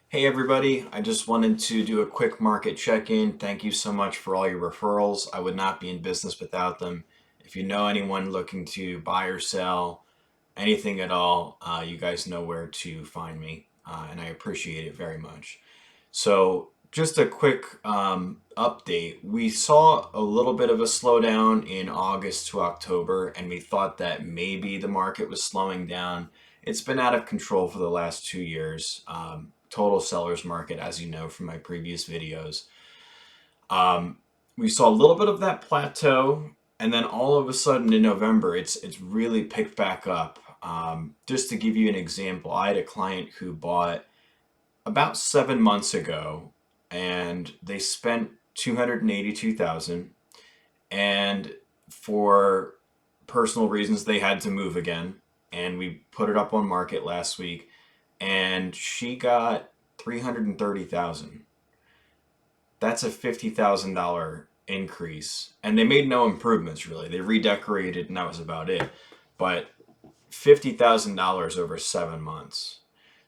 Hey everybody, I just wanted to do a quick market check-in. Thank you so much for all your referrals. I would not be in business without them. If you know anyone looking to buy or sell anything at all, you guys know where to find me, and I appreciate it very much. So, just a quick update. We saw a little bit of a slowdown in August to October, and we thought that maybe the market was slowing down. It's been out of control for the last 2 years. Total seller's market, as you know from my previous videos. Um, we saw a little bit of that plateau, and then all of a sudden in November, it's really picked back up. Just to give you an example, I had a client who bought about 7 months ago, and they spent 282,000, and for personal reasons they had to move again, and we put it up on market last week, and she got 330,000. That's a $50,000 increase, and they made no improvements really. They redecorated, and that was about it. But $50,000 over 7 months.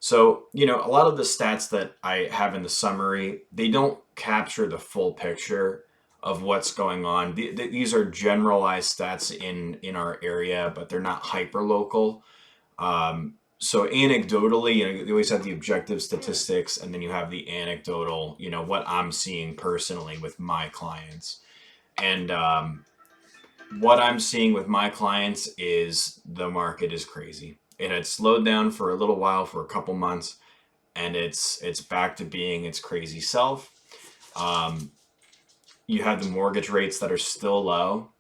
So, a lot of the stats that I have in the summary, they don't capture the full picture of what's going on. These are generalized stats in our area, but they're not hyper local. So anecdotally, you always have the objective statistics, and then you have the anecdotal, what I'm seeing personally with my clients. And what I'm seeing with my clients is the market is crazy. It had slowed down for a little while, for a couple months, and it's back to being its crazy self. Um, you have the mortgage rates that are still low.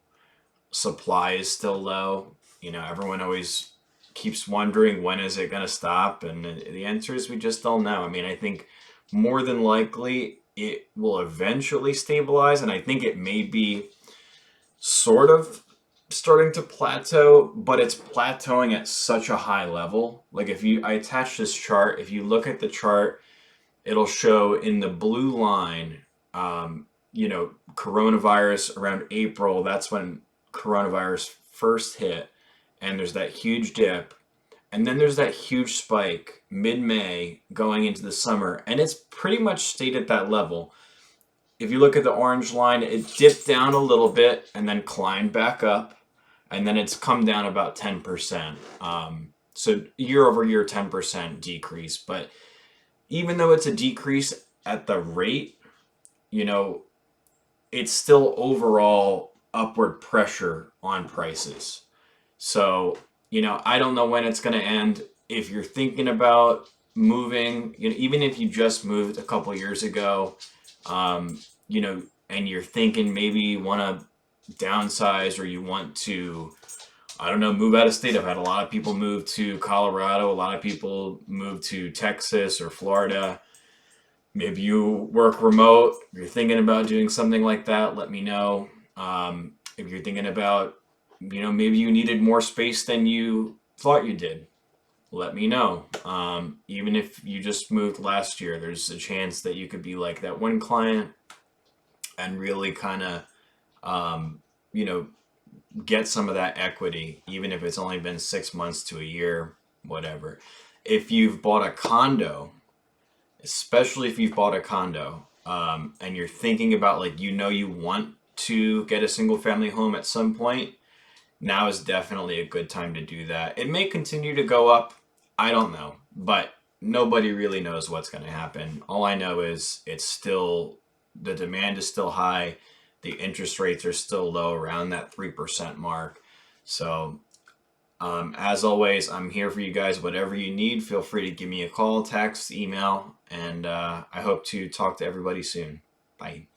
Supply is still low. Everyone always keeps wondering, when is it going to stop, and the answer is we just don't know. I mean, I think more than likely it will eventually stabilize, and I think it may be sort of starting to plateau, but it's plateauing at such a high level. Like, I attach this chart, if you look at the chart, it'll show in the blue line, coronavirus around April. That's when coronavirus first hit, and there's that huge dip, and then there's that huge spike mid-May going into the summer, and it's pretty much stayed at that level. If you look at the orange line, it dipped down a little bit and then climbed back up, and then it's come down about 10%. So year over year, 10% decrease. But even though it's a decrease at the rate, you know, it's still overall upward pressure on prices. So, I don't know when it's going to end. If you're thinking about moving, even if you just moved a couple years ago, um, and you're thinking maybe you want to downsize, or you want to, I don't know, move out of state. I've had a lot of people move to Colorado, a lot of people move to Texas or Florida. Maybe you work remote, if you're thinking about doing something like that, let me know. If you're thinking about, maybe you needed more space than you thought you did, let me know. Even if you just moved last year, there's a chance that you could be like that one client and really kind of, um, you know, get some of that equity, even if it's only been 6 months to a year, whatever. If you've bought a condo, especially if you've bought a condo, and you're thinking about, like, you want to get a single family home at some point, now is definitely a good time to do that. It may continue to go up. I don't know, but nobody really knows what's going to happen. All I know is the demand is still high. The interest rates are still low, around that 3% mark. So, as always, I'm here for you guys. Whatever you need, feel free to give me a call, text, email, and I hope to talk to everybody soon. Bye.